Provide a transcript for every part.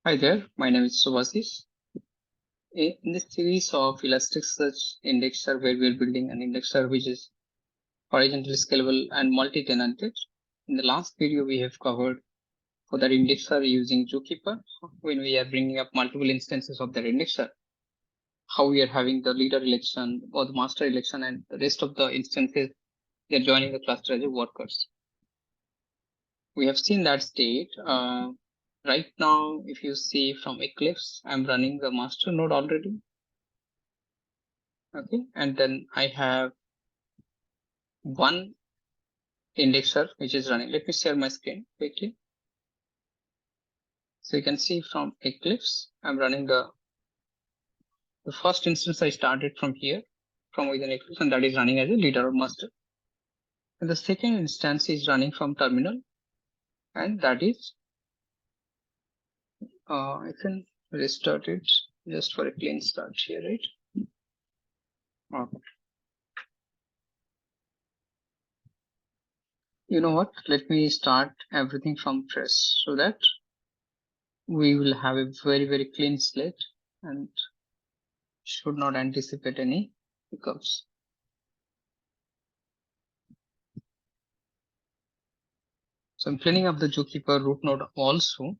Hi there, my name is Subhasis. In this series of Elasticsearch indexer, where we're building an indexer which is horizontally scalable and multi-tenanted. In the last video, we have covered for that indexer using ZooKeeper, when we are bringing up multiple instances of that indexer, how we are having the leader election or the master election, and the rest of the instances, they're joining the cluster as workers. We have seen that state. Right now, if you see from Eclipse, I'm running the master node already. Okay, and then I have one indexer which is running. Let me share my screen quickly. So you can see from Eclipse, I'm running the first instance I started from here, from within Eclipse, and that is running as a leader or master. And the second instance is running from terminal, and that is, I can restart it just for a clean start here, right? Okay. You know what? Let me start everything from fresh so that we will have a very, very clean slate and should not anticipate any hiccups. So I'm cleaning up the ZooKeeper root node also.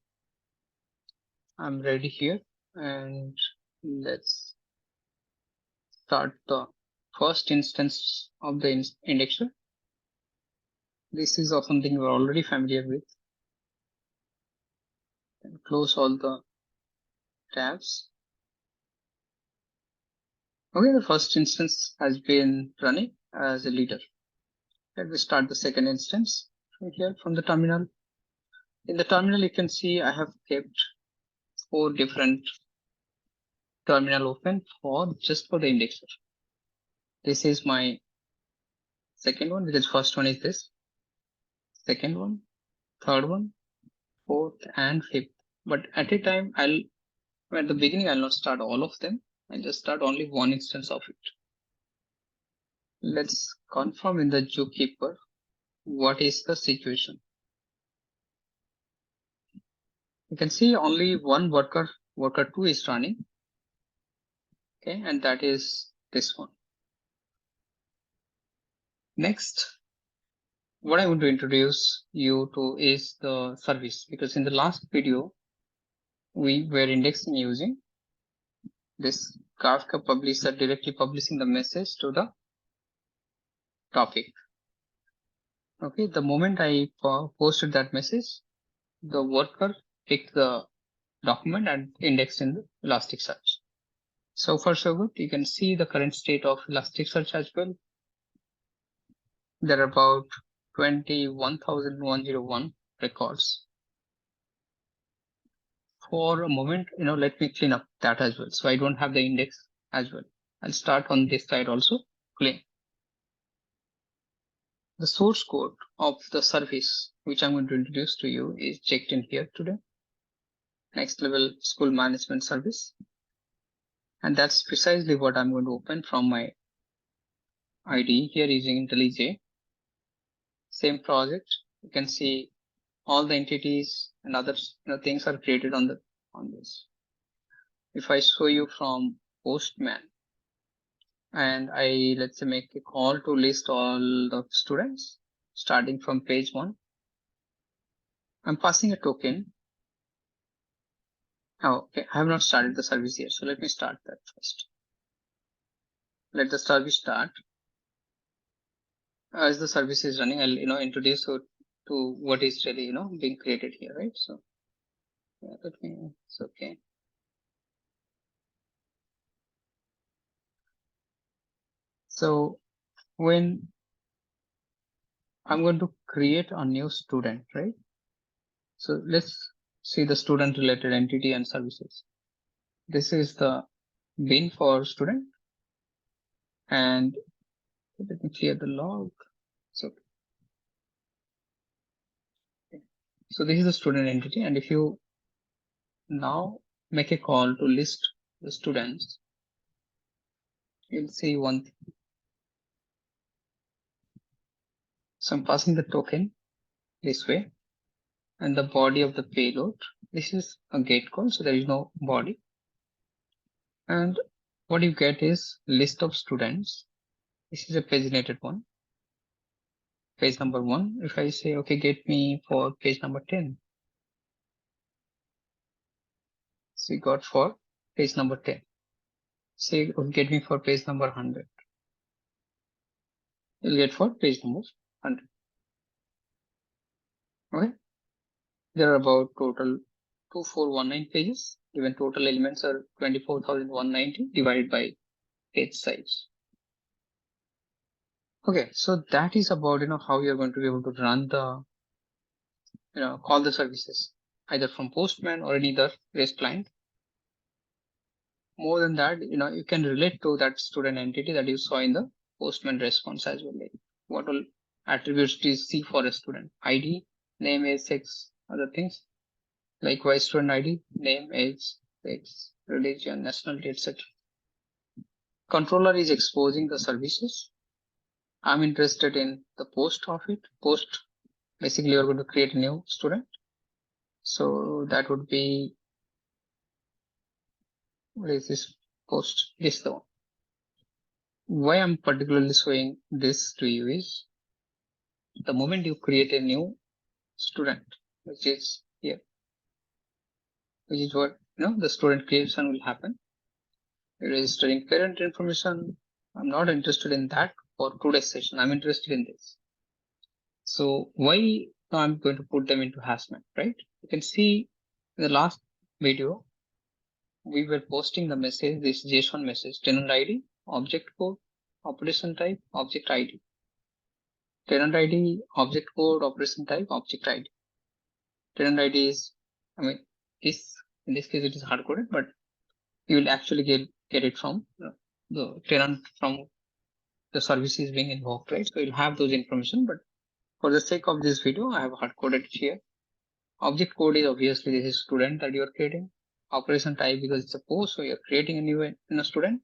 I'm ready here, and let's start the first instance of the indexer. This is something we're already familiar with. And close all the tabs. Okay, the first instance has been running as a leader. Let me start the second instance from here from the terminal. In the terminal, you can see I have kept 4 different terminal open for just for the indexer. This is my second one, because first one is this, second one, third one, fourth, and fifth. But at a time, at the beginning, I'll not start all of them. I'll just start only one instance of it. Let's confirm in the ZooKeeper what is the situation. You can see only one worker 2 is running. Okay, and that is this one. Next, what I want to introduce you to is the service, because in the last video, we were indexing using this Kafka publisher directly publishing the message to the topic. Okay, the moment I posted that message, the worker picked the document and indexed in the Elasticsearch. So far so good. You can see the current state of Elasticsearch as well. There are about 21,101 records. For a moment, let me clean up that as well. So I don't have the index as well. I'll start on this side also, clean. The source code of the service, which I'm going to introduce to you, is checked in here today. Next level school management service. And that's precisely what I'm going to open from my IDE here using IntelliJ. Same project. You can see all the entities and other things are created on this. If I show you from Postman, and I, let's say, make a call to list all the students starting from page 1, I'm passing a token. Oh, okay, I have not started the service yet, so let me start that first. Let the service start. As the service is running, I'll introduce you to what is really being created here, right? So yeah, it's okay. So when I'm going to create a new student, right? So let's see the student related entity and services. This is the bin for student, and let me clear the log. So this is the student entity, and if you now make a call to list the students, you'll see one thing. So I'm passing the token this way, and the body of the payload This is a GET call, so there is no body. And what you get is list of students. This is a paginated one. Page number 1. If I say, okay, get me for page number 10. So you got for page number 10. Say, okay, get me for page number 100. You'll get for page number 100. Okay. There are about total 2419 pages. Given total elements are 24,190 divided by page size. Okay, so that is about how you're going to be able to run the call the services either from Postman or any other REST client. More than that, you can relate to that student entity that you saw in the Postman response as well. Like what all attributes do you see for a student? ID, name, age, sex, other things. Likewise, student ID, name, age, sex, religion, nationality, etc. Controller is exposing the services. I'm interested in the post of it. Post, basically, you're going to create a new student. So that would be, what is this post? This is the one. Why I'm particularly showing this to you is the moment you create a new student, which is here, which is what the student creation will happen. Registering parent information. I'm not interested in that for today's session. I'm interested in this. So why I'm going to put them into Hazmat, right? You can see in the last video, we were posting the message, this JSON message, tenant ID, object code, operation type, object ID. Tenant ID, object code, operation type, object ID. Tenant ID is, in this case it is hard coded, but you will actually get it from the tenant from the service is being invoked, right? So you'll have those information, but for the sake of this video, I have hard coded here. Object code is obviously this is student that you are creating. Operation type because it's a post, so you're creating a new student.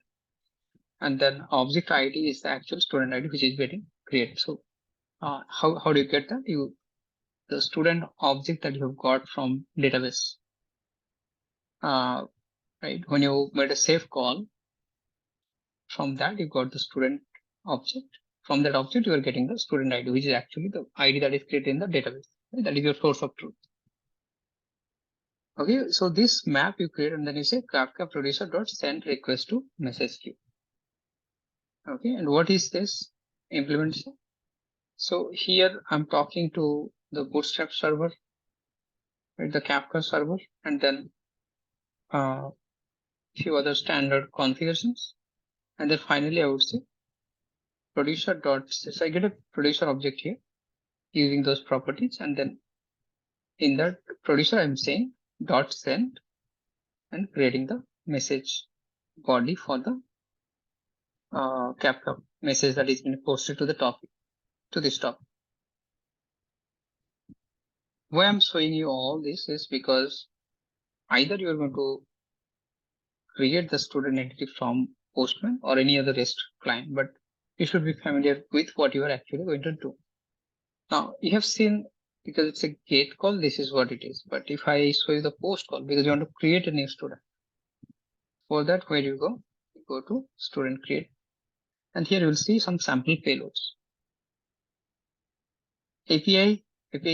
And then object ID is the actual student ID which is getting created. So how do you get that? The student object that you have got from database. Right, when you made a save call, from that you got the student object. From that object you are getting the student ID, which is actually the ID that is created in the database. Right? That is your source of truth. Okay, so this map you create and then you say Kafka producer.send request to message queue. Okay, and what is this implementation? So here I'm talking to the Bootstrap server, right, the Kafka server, and then few other standard configurations. And then finally I would say producer dot, so I get a producer object here using those properties, and then in that producer I'm saying dot send and creating the message body for the Kafka message that is being posted to the topic, to this topic. Why I'm showing you all this is because either you're going to create the student entity from Postman or any other REST client, but you should be familiar with what you are actually going to do. Now you have seen, because it's a GET call, this is what it is. But if I show you the post call, because you want to create a new student, for that, where you go? You go to student create, and here you will see some sample payloads. API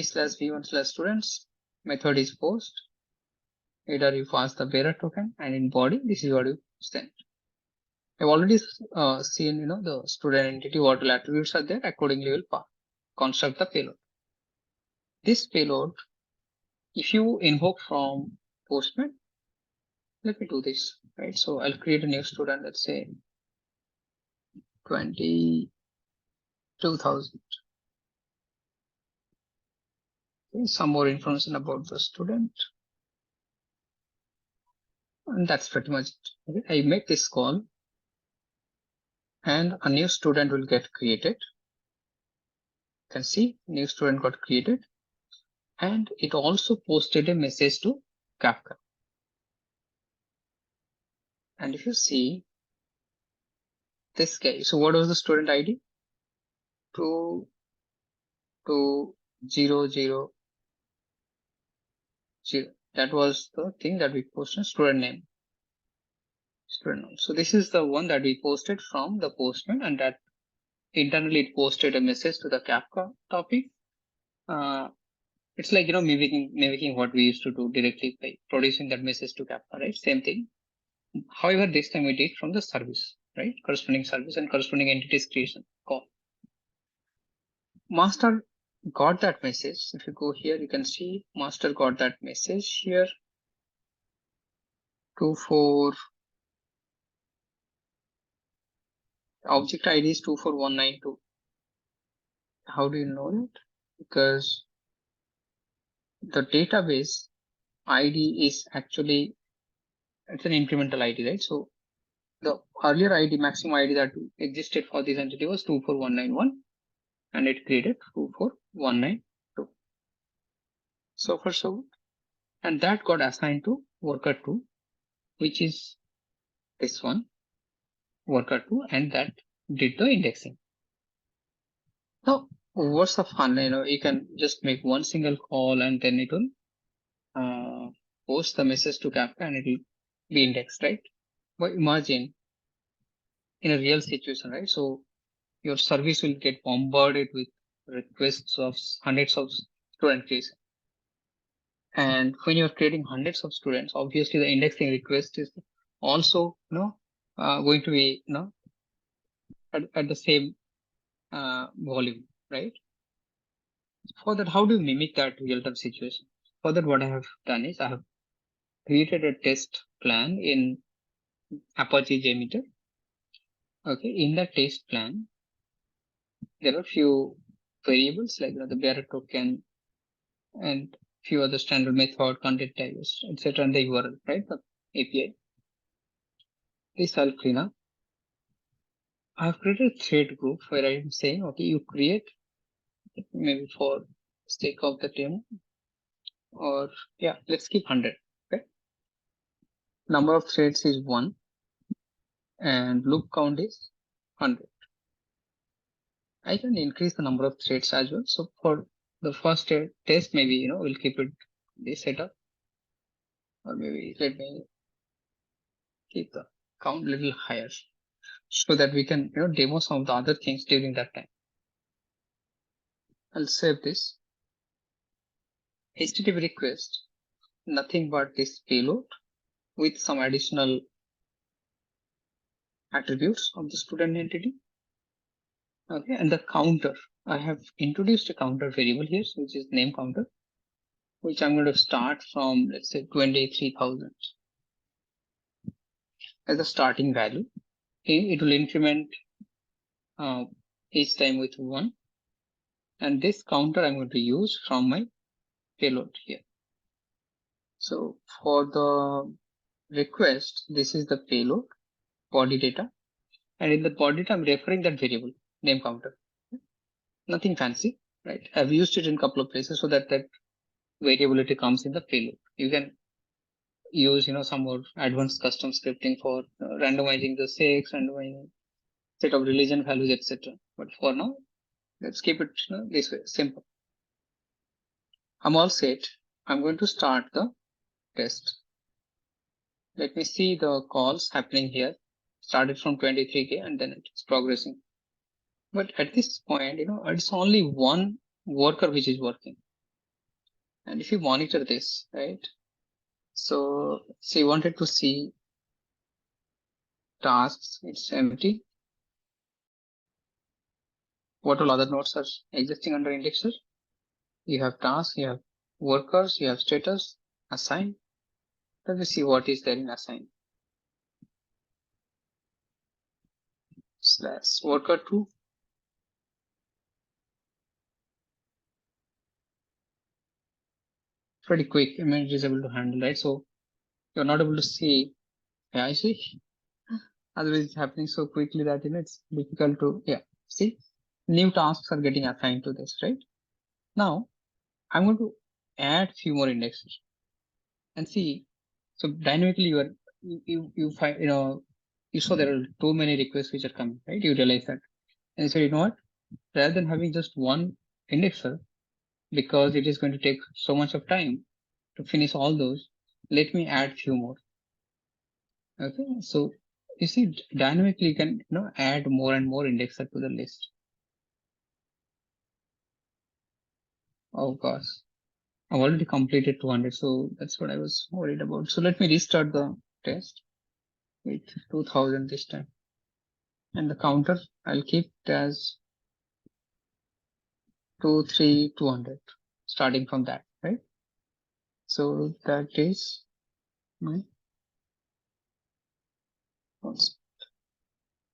slash v1 slash students, method is post. Either you pass the bearer token, and in body, this is what you send. I've already seen, the student entity, what all attributes are there. Accordingly, will construct the payload. This payload, if you invoke from Postman, let me do this, right? So I'll create a new student, let's say 22,000. Okay, some more information about the student. And that's pretty much it. Okay, I make this call and a new student will get created. You can see new student got created, and it also posted a message to Kafka. And if you see this guy, so what was the student ID? 22000. That was the thing that we posted, student name. So this is the one that we posted from the postman, and that internally it posted a message to the Kafka topic. It's like, mimicking what we used to do directly by producing that message to Kafka, right? Same thing. However, this time we did from the service, right? Corresponding service and corresponding entities creation call. Master got that message. If you go here, you can see master got that message here. 24 object ID is 24192. How do you know that? Because the database ID is actually, it's an incremental ID, right? So the earlier ID, maximum ID that existed for this entity was 24191, and it created 24192. So for so, and that got assigned to worker 2, which is this one, worker 2, and that did the indexing. Now, what's the fun? You can just make one single call and then it will post the message to Kafka and it will be indexed, right? But imagine in a real situation, right? So your service will get bombarded with requests of hundreds of student cases. And when you're creating hundreds of students, obviously the indexing request is also, going to be, at the same volume, right? For that, how do you mimic that real-time situation? For that, what I have done is I have created a test plan in Apache JMeter. Okay, in that test plan, there are few variables like the bearer token and few other standard method, content types, etc. and the URL, right? The API. This I'll clean up. I have created a thread group where I am saying, okay, you create, maybe for sake of the demo, or yeah, let's keep 100. Okay. Number of threads is 1 and loop count is 100. I can increase the number of threads as well. So for the first test, maybe, we'll keep it this setup, or maybe let me keep the count a little higher so that we can, demo some of the other things during that time. I'll save this. HTTP request, nothing but this payload with some additional attributes of the student entity. Okay, and the counter, I have introduced a counter variable here, which is name counter, which I'm going to start from, let's say, 23,000 as a starting value. It will increment each time with 1. And this counter I'm going to use from my payload here. So for the request, this is the payload body data. And in the body data, I'm referring that variable name counter. Nothing fancy, right? I've used it in a couple of places so that variability comes in the payload. You can use, some more advanced custom scripting for randomizing the sex, randomizing set of religion values, etc. But for now, let's keep it this way, simple. I'm all set. I'm going to start the test. Let me see the calls happening here. Started from 23K and then it's progressing. But at this point, it's only one worker which is working. And if you monitor this, right? So say you wanted to see tasks, it's empty. What all other nodes are existing under indexer? You have tasks, you have workers, you have status, assign. Let me see what is there in assign. Slash worker 2. Pretty quick. It is able to handle, right? So you're not able to see. Yeah, I see. Otherwise, it's happening so quickly that it's difficult to. Yeah, see, new tasks are getting assigned to this, right? Now, I'm going to add few more indexes and see. So dynamically, you find you saw there are too many requests which are coming, right? You realize that, and so you know what? Rather than having just one indexer, because it is going to take so much of time, to finish all those, let me add few more. Okay, so you see, dynamically you can add more and more indexer to the list. Oh gosh, I've already completed 200, so that's what I was worried about. So let me restart the test with 2000 this time, and the counter I'll keep it as 200, starting from that, right? So that is my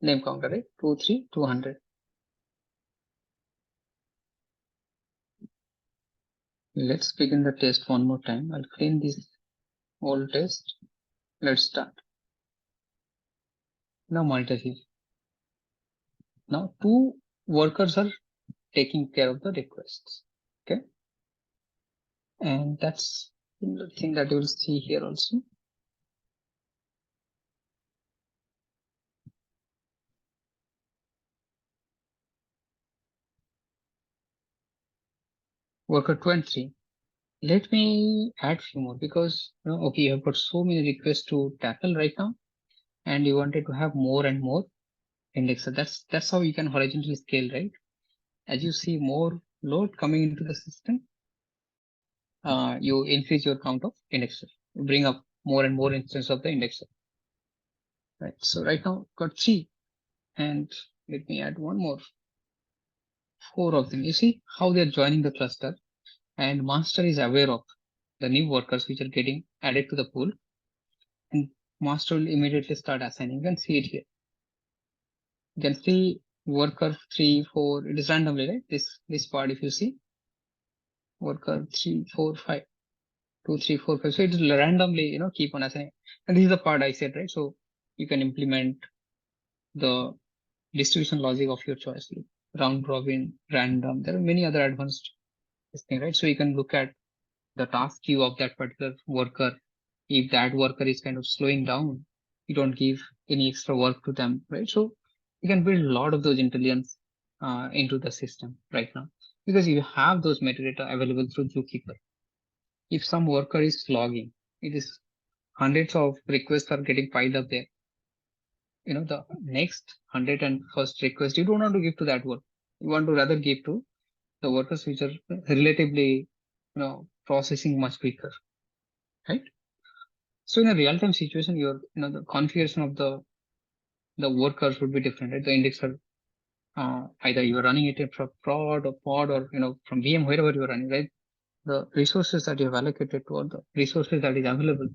name counter, right? 200. Let's begin the test one more time. I'll clean this old test. Let's start. Now monitor here. Now two workers are taking care of the requests. Okay. And that's the thing that you'll see here also. Worker 23. Let me add few more because okay, you have got so many requests to tackle right now, and you wanted to have more and more indexer. That's how you can horizontally scale, right? As you see more load coming into the system, you increase your count of indexer. You bring up more and more instances of the indexer. Right. So right now got 3, and let me add one more. 4 of them. You see how they're joining the cluster, and master is aware of the new workers which are getting added to the pool, and master will immediately start assigning. You can see it here. You can see worker 3, 4. It is randomly, right? This part, if you see worker 3, 4, 5, 2, 3, 4, 5. So it is randomly, keep on assigning. And this is the part I said, right? So you can implement the distribution logic of your choice, like round robin, random. There are many other advanced things, right? So you can look at the task queue of that particular worker. If that worker is kind of slowing down, you don't give any extra work to them, right? So you can build a lot of those intelligence into the system right now because you have those metadata available through ZooKeeper. If some worker is logging, it is hundreds of requests are getting piled up there. The next 101st request, you don't want to give to that work. You want to rather give to the workers which are relatively, processing much quicker, right? So in a real-time situation, the configuration of the workers would be different, right? The indexer, either you are running it from prod or pod or, from VM, wherever you are running, right? The resources that you have allocated to, or the resources that is available,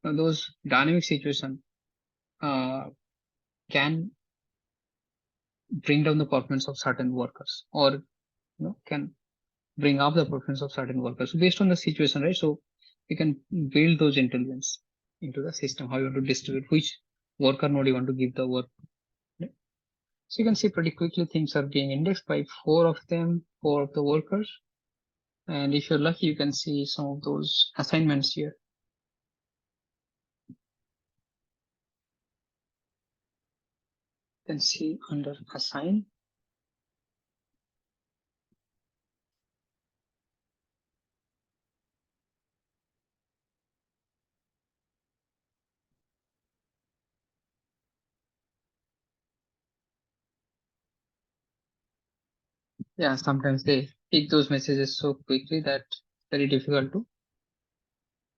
those dynamic situation can bring down the performance of certain workers, or can bring up the performance of certain workers. So based on the situation, right? So you can build those intelligence into the system, how you want to distribute, which worker node you want to give the work. Right? So you can see pretty quickly things are being indexed by 4 of them, 4 of the workers. And if you're lucky, you can see some of those assignments here. You can see under assign. Yeah, sometimes they pick those messages so quickly that it's very difficult to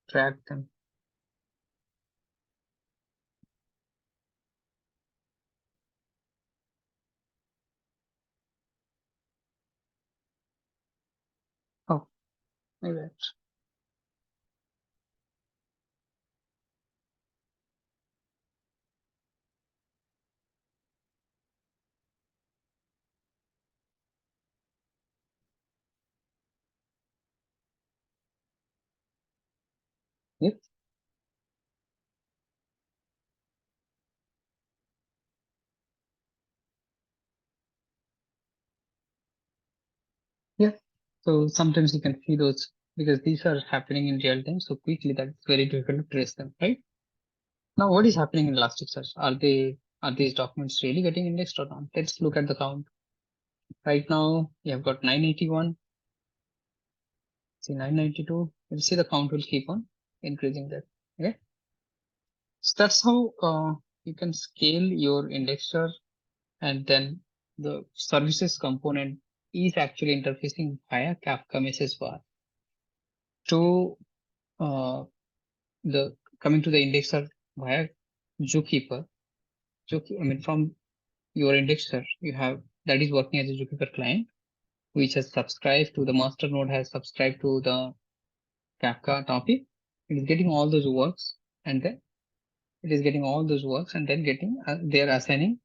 track them. Oh, maybe that. Yep. Yeah. So sometimes you can see those because these are happening in real time so quickly that it's very difficult to trace them, right? Now, what is happening in Elasticsearch? Are these documents really getting indexed or not? Let's look at the count. Right now, you have got 981. See 992. you'll see the count will keep on increasing there. Okay. So that's how you can scale your indexer, and then the services component is actually interfacing via Kafka message bar to uh, the coming to the indexer via ZooKeeper. I mean, from your indexer, you have that is working as a ZooKeeper client, which has subscribed to the master node, has subscribed to the Kafka topic. It is getting all those works, and then it is getting all those works, and then getting they are assigning.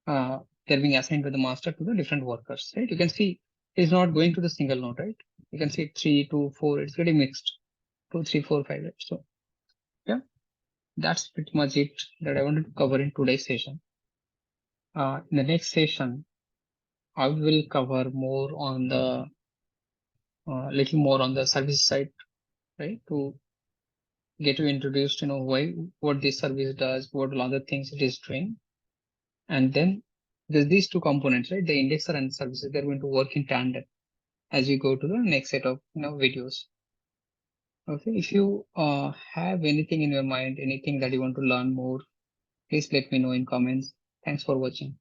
They're being assigned by the master to the different workers, right? You can see it's not going to the single node, right? You can see 3, 2, 4. It's getting mixed. 2, 3, 4, 5. Right? So yeah, that's pretty much it that I wanted to cover in today's session. In the next session, I will cover more on the little more on the service side, right? To get you introduced, why, what this service does, what other things it is doing, and then there's these two components, right? The indexer and services, they're going to work in tandem as we go to the next set of videos. Okay, if you have anything in your mind, anything that you want to learn more, please let me know in comments. Thanks for watching.